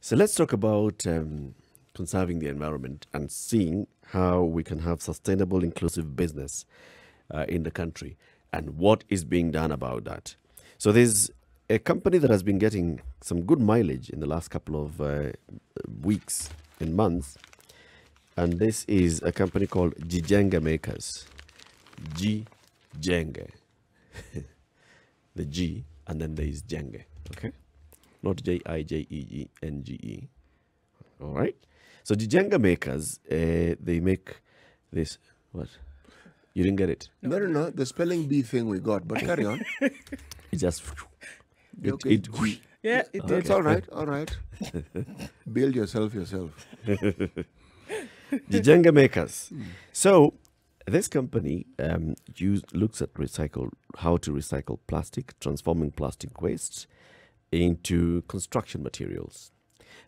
So let's talk about conserving the environment and seeing how we can have sustainable, inclusive business in the country and what is being done about that. So there's a company that has been getting some good mileage in the last couple of weeks and months, and this is a company called Djingmakers. Djinge. The G, and then there is Jenge. Okay? Not Jingenge. All right? So the Djingmakers, they make this. What? You didn't get it? No. The spelling bee thing we got, but carry on. It just. Okay. Yeah, it did. That's all right. All right. Build yourself. The Djingmakers. So this company looks at how to recycle plastic, transforming plastic waste into construction materials.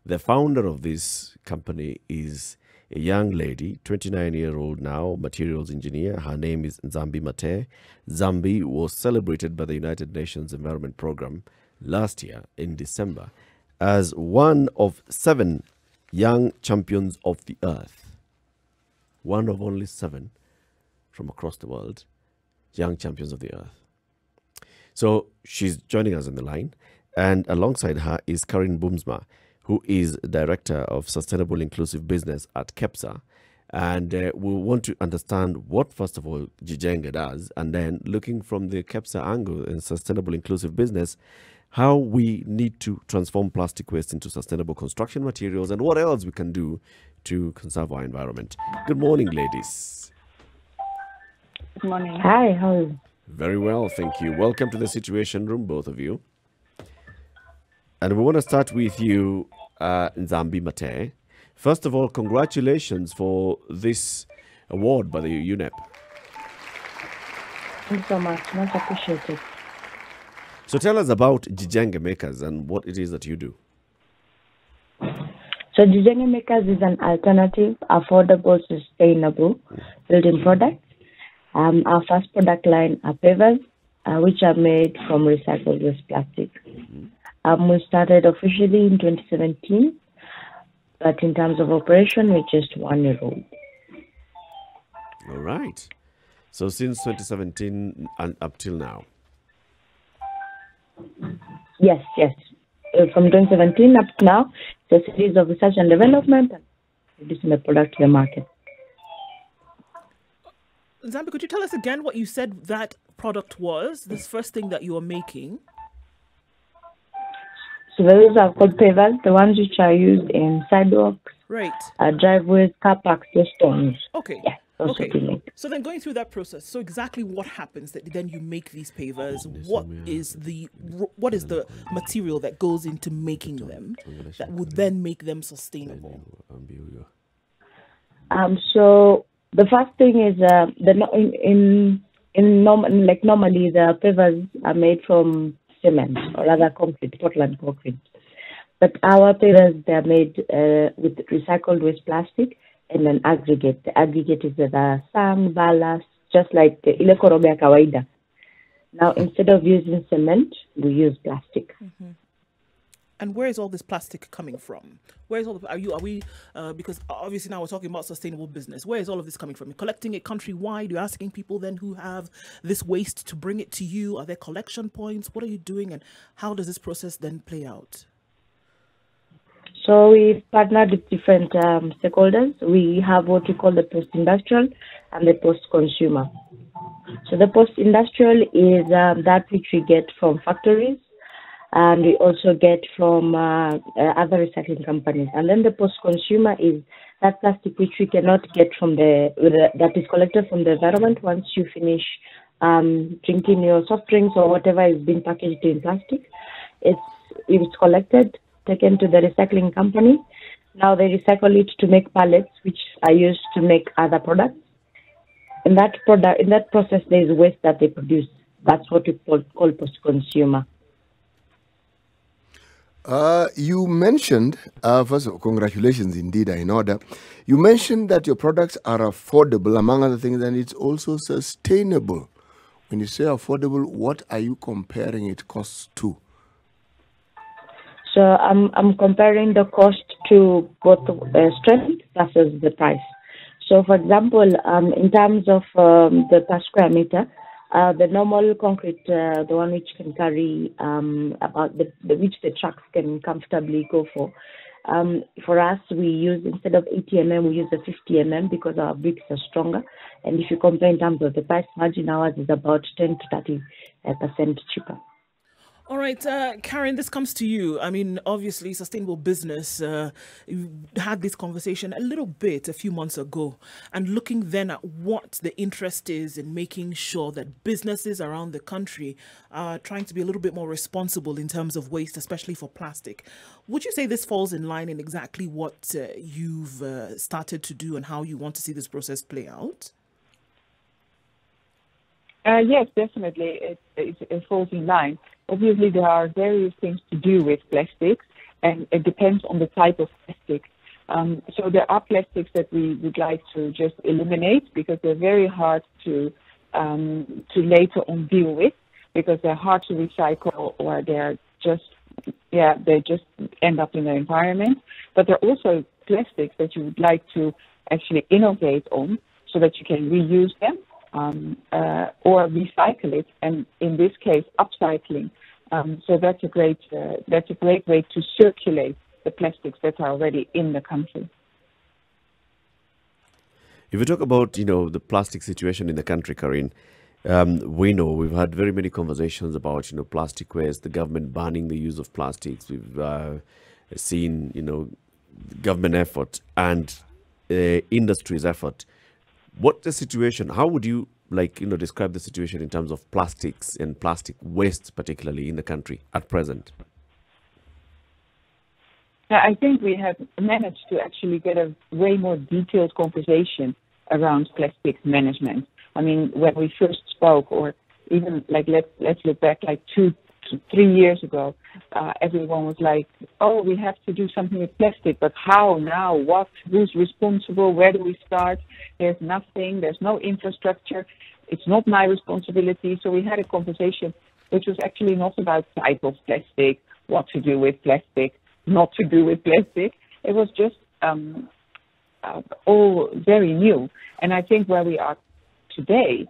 The founder of this company is a young lady, 29-year-old now, materials engineer. Her name is Nzambi Matee. Nzambi was celebrated by the United Nations Environment Programme last year in December as one of 7 young champions of the earth. One of only 7 from across the world, young champions of the earth. So she's joining us on the line, and alongside her is Karin Boomsma, who is Director of Sustainable Inclusive Business at KEPSA. And we want to understand what, first of all, Djinge does, and then looking from the KEPSA angle in sustainable inclusive business, how we need to transform plastic waste into sustainable construction materials and what else we can do to conserve our environment. Good morning, ladies. Good morning. Hi, how are you? Very well, thank you. Welcome to the Situation Room, both of you. And we want to start with you, Nzambi Matee. First of all, congratulations for this award by the UNEP. Thank you so much. Much appreciated. So tell us about Djingmakers and what it is that you do. So Djingmakers is an alternative, affordable, sustainable building product. Our first product line are pavers, which are made from recycled waste plastic. We started officially in 2017, but in terms of operation, we're just 1 year old. All right. So since 2017 and up till now. Yes. From 2017 up to now, it's a series of research and development and producing the product to the market. Nzambi, could you tell us again what you said that product was, this first thing that you are making? So those are called pavers, the ones which are used in sidewalks, Right. Driveways, car parks, the stones. Okay. Yeah, those Okay. what we make. So then going through that process, so exactly what happens that then you make these pavers? What is the material that goes into making them that would then make them sustainable? So the first thing is normally the pavers are made from cement or rather concrete, Portland concrete. But our pavers, they are made with recycled waste plastic and an aggregate. The aggregate is the sand, ballast, just like the ile koroga ya kawaida. Now, instead of using cement, we use plastic. And where is all this plastic coming from? Where is all the, because obviously now we're talking about sustainable business. Where is all of this coming from? You're collecting it countrywide. You're asking people then who have this waste to bring it to you. Are there collection points? What are you doing? And how does this process then play out? So we've partnered with different stakeholders. We have what we call the post-industrial and the post-consumer. So the post-industrial is that which we get from factories, and we also get from other recycling companies. And then the post-consumer is that plastic which we cannot get from that is collected from the environment once you finish drinking your soft drinks or whatever is being packaged in plastic. It's collected, taken to the recycling company. Now they recycle it to make pallets, which are used to make other products. In that process, there is waste that they produce. That's what we call post-consumer. You mentioned, first of all, congratulations indeed, are in order. You mentioned that your products are affordable, among other things, and it's also sustainable. When you say affordable, what are you comparing it costs to? So I'm comparing the cost to both strength versus the price. So, for example, in terms of the per square meter, the normal concrete, the one which can carry about which the trucks can comfortably go for us, we use, instead of 80 mm, we use the 50 mm because our bricks are stronger. And if you compare in terms of the price margin, ours is about 10 to 30% cheaper. All right, Karin, this comes to you. I mean, obviously, sustainable business, you had this conversation a little bit a few months ago, and looking then at what the interest is in making sure that businesses around the country are trying to be a little bit more responsible in terms of waste, especially for plastic. Would you say this falls in line in exactly what you've started to do and how you want to see this process play out? Yes, definitely. It falls in line. Obviously, there are various things to do with plastics, and it depends on the type of plastic. So there are plastics that we would like to just eliminate because they're very hard to later on deal with, because they're hard to recycle, or they just end up in the environment. But there are also plastics that you would like to actually innovate on so that you can reuse them. Or recycle it, and in this case, upcycling. So that's a great way to circulate the plastics that are already in the country. If we talk about, the plastic situation in the country, Karin, we know we've had very many conversations about, plastic waste, the government banning the use of plastics. We've seen, government effort and industry's effort. What's the situation? How would you describe the situation in terms of plastics and plastic waste, particularly in the country at present? I think we have managed to actually get a way more detailed conversation around plastics management. I mean, when we first spoke, or even let's look back 2 to 3 years ago, everyone was like, oh, we have to do something with plastic, but how now? What? Who's responsible? Where do we start? There's nothing. There's no infrastructure. It's not my responsibility. So we had a conversation which was actually not about type of plastic, what to do with plastic, not to do with plastic. It was just all very new. And I think where we are today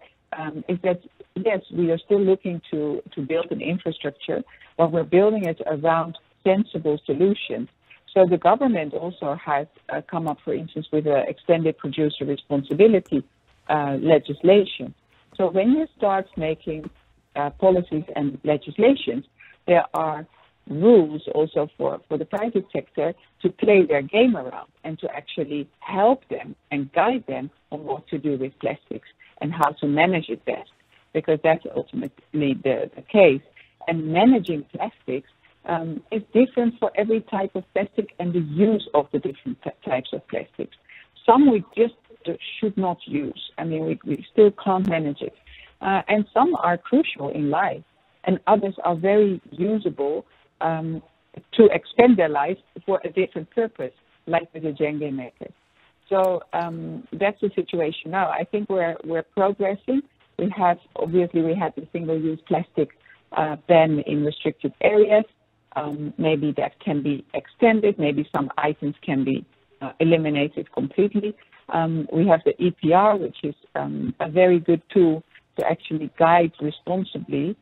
is that, yes, we are still looking to build an infrastructure, but we're building it around sensible solutions. So the government also has come up, for instance, with an extended producer responsibility legislation. So when you start making policies and legislations, there are rules also for the private sector to play their game around and to actually help them and guide them on what to do with plastics and how to manage it best, because that's ultimately the case. And managing plastics is different for every type of plastic and the use of the different types of plastics. Some we just should not use. I mean, we still can't manage it. And some are crucial in life, and others are very usable to expend their life for a different purpose, like with the Djingmakers. So that's the situation now. I think we're progressing. We had the single-use plastic ban in restricted areas. Maybe that can be extended. Maybe some items can be eliminated completely. We have the EPR, which is a very good tool to actually guide responsibly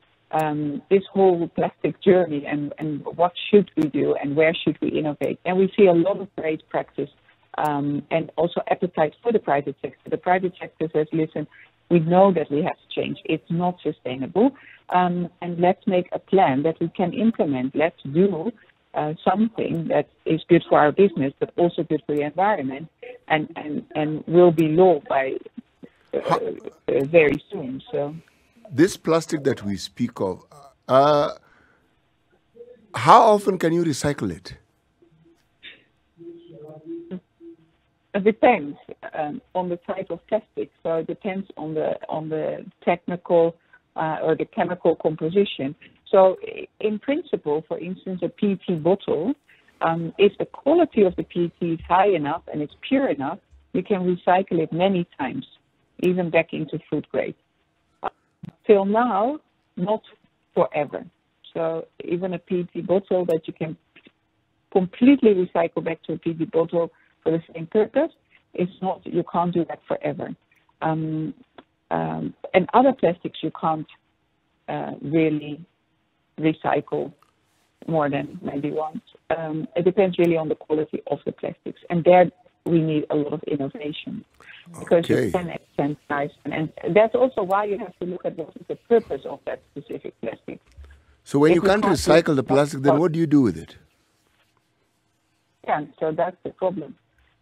this whole plastic journey and what should we do and where should we innovate. And we see a lot of great practice and also appetite for the private sector. The private sector says, listen, we know that we have to change. It's not sustainable. And let's make a plan that we can implement. Let's do something that is good for our business, but also good for the environment, and will be law by very soon. So, this plastic that we speak of, how often can you recycle it? It depends on the type of plastic. So it depends on the technical or the chemical composition. So in principle, for instance, a PET bottle, if the quality of the PET is high enough and it's pure enough, you can recycle it many times, even back into food grade. Till now, not forever. So even a PET bottle that you can completely recycle back to a PV bottle for the same purpose. It's not, you can't do that forever. And other plastics you can't really recycle more than maybe once. It depends really on the quality of the plastics. And there we need a lot of innovation because you can sensitize. And that's also why you have to look at what is the purpose of that specific plastic. So when you can't recycle the plastic, then what do you do with it? Yeah, so that's the problem.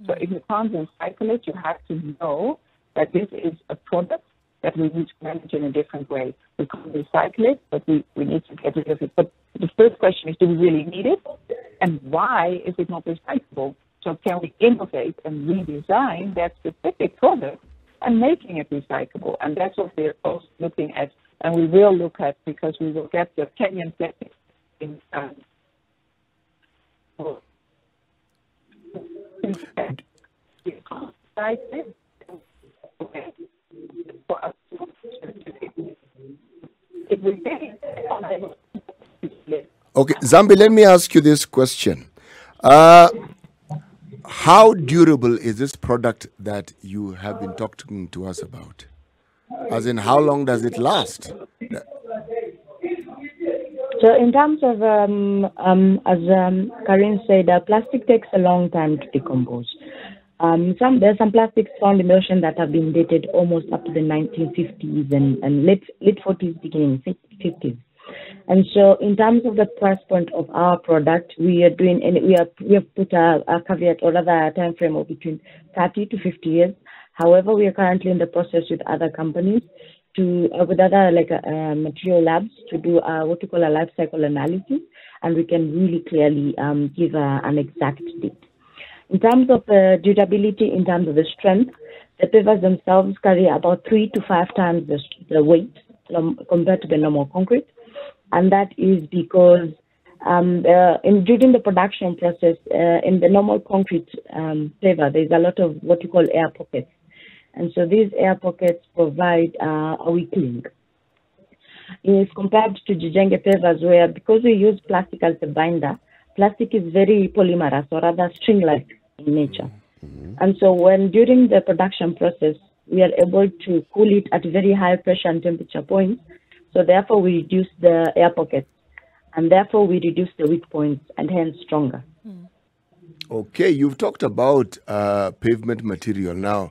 So if you can't recycle it, you have to know that this is a product that we need to manage in a different way. We can't recycle it, but we need to get rid of it. But the first question is, do we really need it? And why is it not recyclable? So can we innovate and redesign that specific product and making it recyclable? And that's what we're also looking at. And we will look at, because we will get the Kenyan plastic in Okay, Nzambi, let me ask you this question. How durable is this product that you have been talking to us about? As in, how long does it last? So in terms of, as Karin said, plastic takes a long time to decompose. There's some plastics found in the ocean that have been dated almost up to the 1950s and late 40s, beginning 50s. And so, in terms of the price point of our product, we have put a caveat, or rather a time frame of between 30 to 50 years. However, we are currently in the process with other companies with other material labs to do what we call a life cycle analysis, and we can really clearly give an exact date. In terms of durability, in terms of the strength, the pavers themselves carry about 3 to 5 times the weight compared to the normal concrete. And that is because during the production process, in the normal concrete paver, there's a lot of what you call air pockets. And so these air pockets provide a weak link. It's compared to Djingmakers pavers, where because we use plastic as a binder, plastic is very polymerous, or rather string-like in nature. And so during the production process, we are able to cool it at very high pressure and temperature points. So therefore, we reduce the air pockets, and therefore we reduce the weak points, and hence stronger. Okay, you've talked about pavement material. Now,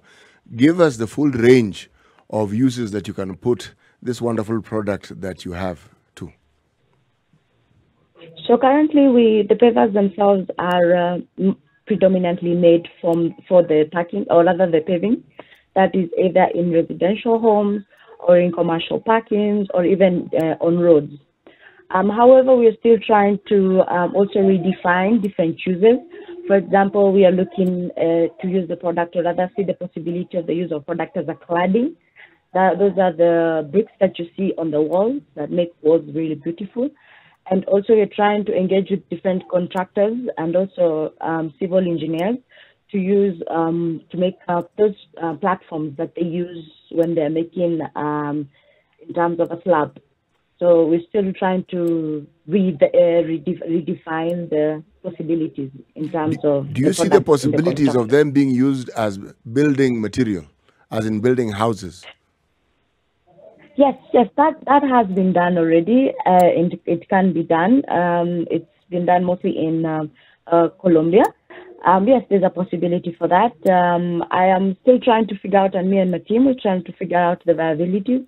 give us the full range of uses that you can put this wonderful product that you have to. So currently, the pavers themselves are predominantly made for the parking, or rather the paving, that is either in residential homes or in commercial parkings or even on roads. However, we are still trying to also redefine different uses. For example, we are looking to use the product, or rather see the possibility of the use of product as a cladding. Those are the bricks that you see on the walls that make walls really beautiful. And also we're trying to engage with different contractors and also civil engineers to use to make those platforms that they use when they're making in terms of a slab. So we're still trying to redefine the possibilities in terms of. Do you see the possibilities of them being used as building material, as in building houses? Yes, that has been done already. It can be done. It's been done mostly in Colombia. Yes, there's a possibility for that. I am still trying to figure out, and me and my team are trying to figure out the viabilities,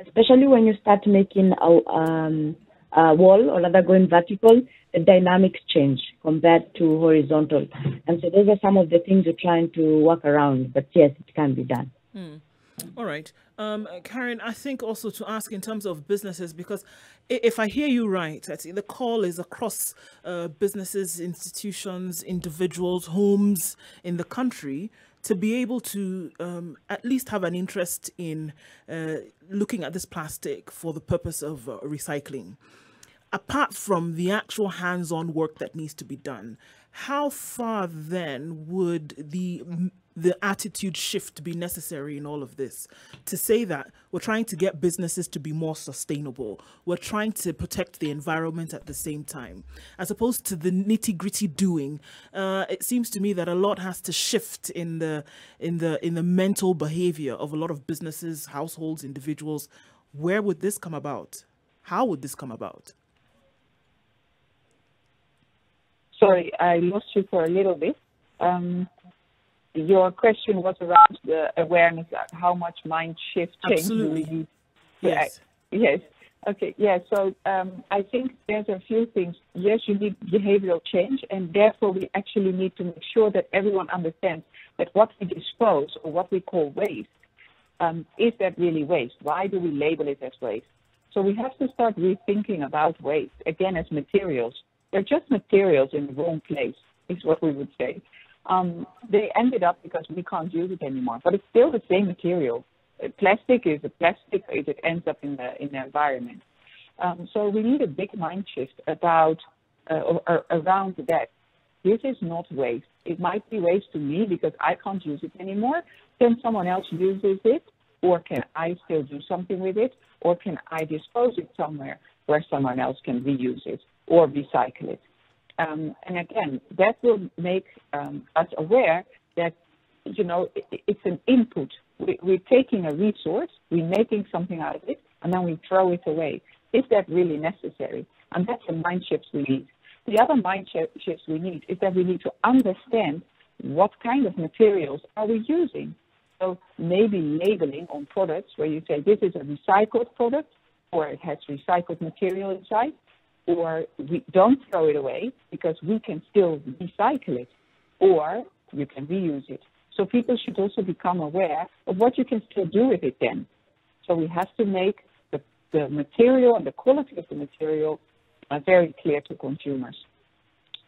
especially when you start making a wall, or rather going vertical, the dynamics change compared to horizontal. And so those are some of the things we're trying to work around, but yes, it can be done. All right. Karin, I think also to ask in terms of businesses, because if I hear you right, I think the call is across businesses, institutions, individuals, homes in the country to be able to at least have an interest in looking at this plastic for the purpose of recycling. Apart from the actual hands-on work that needs to be done, how far then would the the attitude shift be necessary in all of this? To say that we're trying to get businesses to be more sustainable, we're trying to protect the environment at the same time, as opposed to the nitty gritty doing. It seems to me that a lot has to shift in the mental behavior of a lot of businesses, households, individuals. Where would this come about? How would this come about? Sorry, I lost you for a little bit. Your question was around the awareness of how much mind shift change do we need. Yes. Yes. Okay. Yeah. So I think there's a few things. Yes, you need behavioral change, and therefore we actually need to make sure that everyone understands that what we dispose or what we call waste, is that really waste? Why do we label it as waste? So we have to start rethinking about waste, again, as materials. They're just materials in the wrong place, is what we would say. They ended up because we can't use it anymore, but it's still the same material. Plastic is a plastic if it ends up in the environment. So we need a big mind shift about around that. This is not waste. It might be waste to me because I can't use it anymore. Can someone else uses it, or can I still do something with it, or can I dispose it somewhere where someone else can reuse it or recycle it? And again, that will make us aware that, it's an input. We're taking a resource, we're making something out of it, and then we throw it away. Is that really necessary? And that's the mind shifts we need. The other mind shifts we need is that we need to understand what kind of materials are we using. So maybe labeling on products where you say this is a recycled product, or it has recycled material inside, or we don't throw it away because we can still recycle it, or you can reuse it. So people should also become aware of what you can still do with it then. So we have to make the material and the quality of the material very clear to consumers.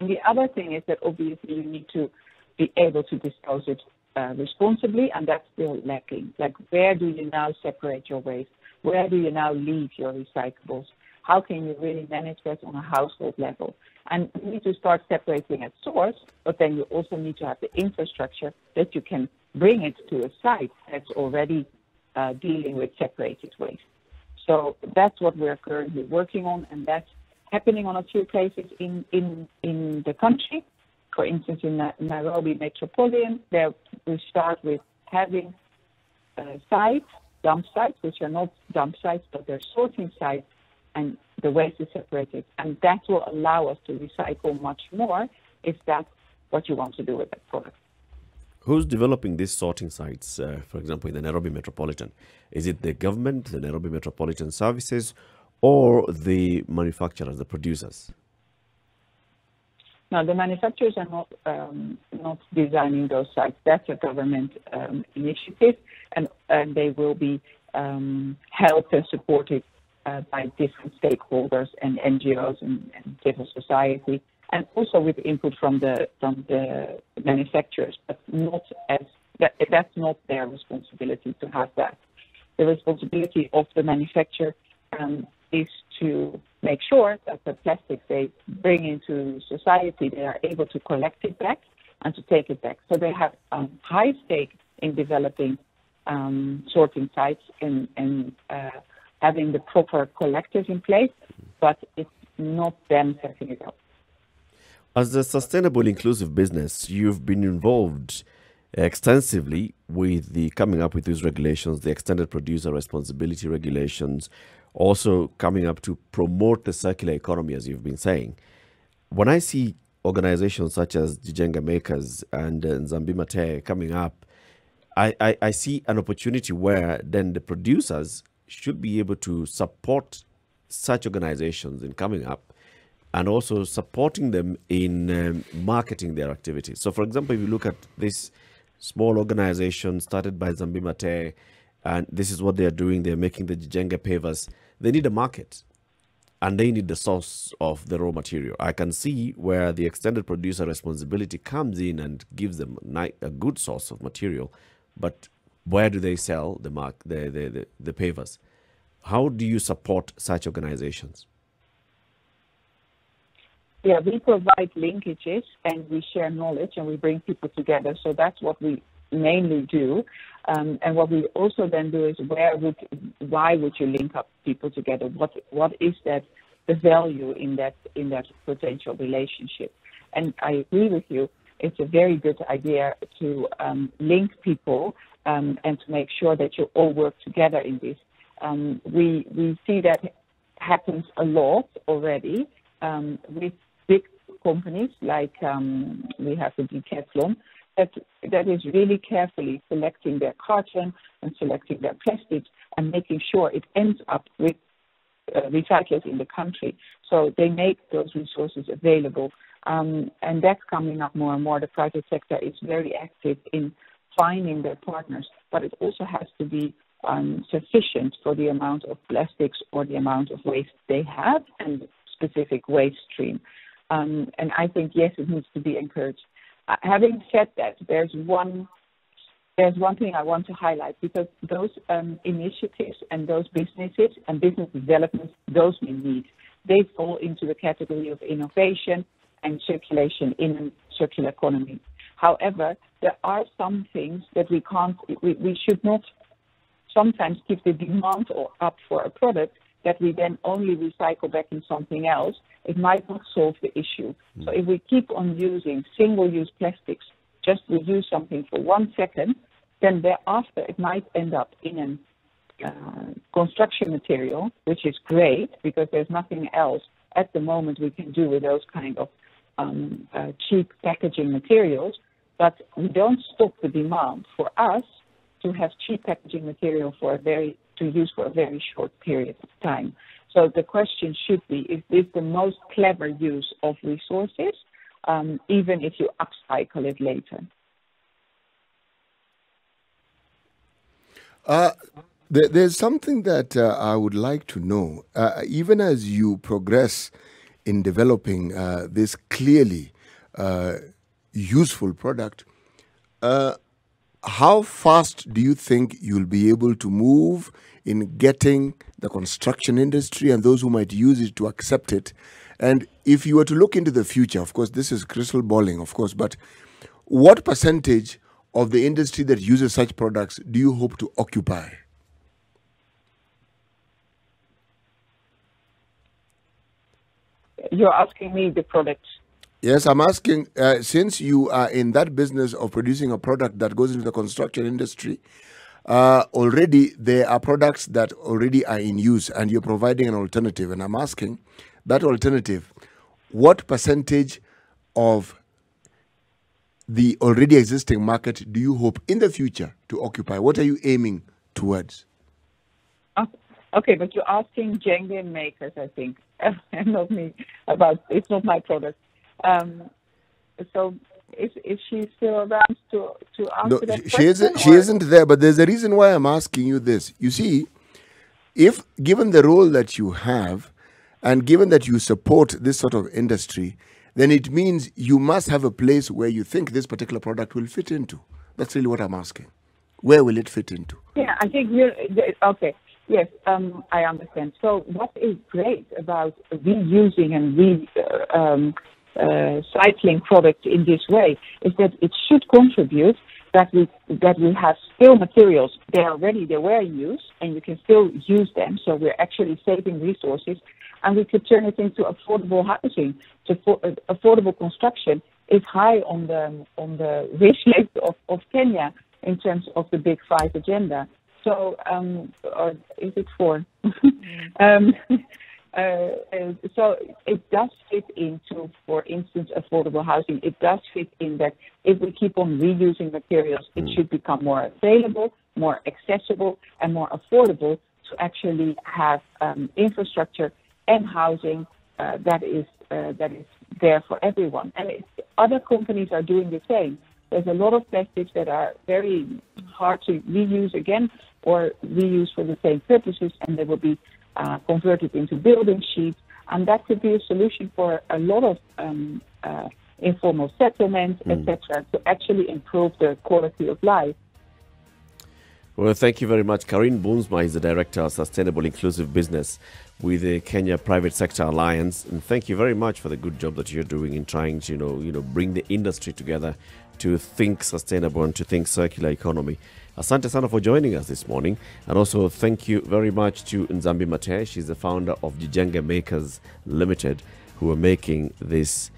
And the other thing is that obviously you need to be able to dispose it responsibly, and that's still lacking. Like, where do you now separate your waste? Where do you now leave your recyclables? How can you really manage that on a household level? And you need to start separating at source, but then you also need to have the infrastructure that you can bring it to a site that's already dealing with separated waste. So that's what we're currently working on, and that's happening on a few places in the country. For instance, in Nairobi Metropolitan, there we start with having sites, dump sites, which are not dump sites, but they're sorting sites, and the waste is separated. And that will allow us to recycle much more if that's what you want to do with that product. Who's developing these sorting sites, for example, in the Nairobi Metropolitan? Is it the government, the Nairobi Metropolitan Services, or the manufacturers, the producers? No, the manufacturers are not designing those sites. That's a government initiative, and they will be helped and supported by different stakeholders and NGOs and civil society, and also with input from the manufacturers, but that's not their responsibility to have that. The responsibility of the manufacturer is to make sure that the plastics they bring into society, they are able to collect it back and to take it back. So they have a high stake in developing sorting sites and having the proper collectors in place, but it's not them setting it up. As a sustainable, inclusive business, you've been involved extensively with the coming up with these regulations, the extended producer responsibility regulations, also coming up to promote the circular economy, as you've been saying. When I see organizations such as Djingmakers and Nzambi Matee coming up, I see an opportunity where then the producers should be able to support such organizations in coming up and also supporting them in marketing their activities. So, for example, if you look at this small organization started by Nzambi Matee, and this is what they're doing, they're making the Djinga pavers, they need a market and they need the source of the raw material. I can see where the extended producer responsibility comes in and gives them a good source of material, but where do they sell the pavers? How do you support such organizations? Yeah, we provide linkages and we share knowledge and we bring people together. So that's what we mainly do. And what we also then do is why would you link up people together? What is that the value in that potential relationship? And I agree with you. It's a very good idea to link people and to make sure that you all work together in this. We see that happens a lot already with big companies like we have the Decathlon that is really carefully selecting their carton and selecting their plastics and making sure it ends up with recyclers in the country. So they make those resources available. And that's coming up more and more. The private sector is very active in finding their partners, but it also has to be sufficient for the amount of plastics or the amount of waste they have and specific waste stream. And I think, yes, it needs to be encouraged. Having said that, there's one thing I want to highlight, because those initiatives and those businesses and business developments, those we need, they fall into the category of innovation and circulation in a circular economy. However, there are some things that we should not sometimes keep the demand up for a product that we then only recycle back in something else. It might not solve the issue. So if we keep on using single-use plastics, just reuse something for 1 second, then thereafter it might end up in a construction material, which is great because there's nothing else at the moment we can do with those kind of cheap packaging materials. But we don't stop the demand for us to have cheap packaging material to use for a very short period of time. So the question should be, is this the most clever use of resources, even if you upcycle it later? There's something that I would like to know. Even as you progress in developing this clearly useful product, how fast do you think you'll be able to move in getting the construction industry and those who might use it to accept it? And if you were to look into the future, of course, this is crystal balling, of course, but what percentage of the industry that uses such products do you hope to occupy? You're asking me the products. Yes, I'm asking, since you are in that business of producing a product that goes into the construction industry, already there are products that already are in use and you're providing an alternative. And I'm asking, that alternative, what percentage of the already existing market do you hope in the future to occupy? What are you aiming towards? Okay, but you're asking Djingmakers, I think, and not me. It's not my product. So is she still around to answer that question? She isn't there, but there's a reason why I'm asking you this. You see, if given the role that you have and given that you support this sort of industry, then it means you must have a place where you think this particular product will fit into. That's really what I'm asking. Where will it fit into? Yeah, I think okay. Yes, I understand. So what is great about reusing and cycling products in this way is that it should contribute that we have still materials. They were in use, and you can still use them. So we're actually saving resources, and we could turn it into affordable housing. So affordable construction is high on the wish list of Kenya in terms of the Big Five agenda. So, or is it 4? So it does fit into, for instance, affordable housing. It does fit in that if we keep on reusing materials, it should become more available, more accessible, and more affordable to actually have infrastructure and housing that is there for everyone. And other companies are doing the same. There's a lot of plastics that are very hard to reuse again or reuse for the same purposes, and they will be converted into building sheets. And that could be a solution for a lot of informal settlements, etc., to actually improve the quality of life. Well, thank you very much. Karin Boomsma is the Director of Sustainable Inclusive Business with the Kenya Private Sector Alliance. And thank you very much for the good job that you're doing in trying to, bring the industry together to think sustainable and to think circular economy. Asante sana for joining us this morning. And also thank you very much to Nzambi Matee. She's the founder of Djingmakers Limited, who are making this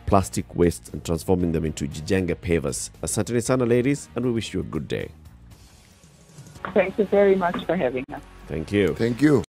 plastic waste and transforming them into Djinga pavers. Asante sana, ladies, and we wish you a good day. Thank you very much for having us. Thank you. Thank you.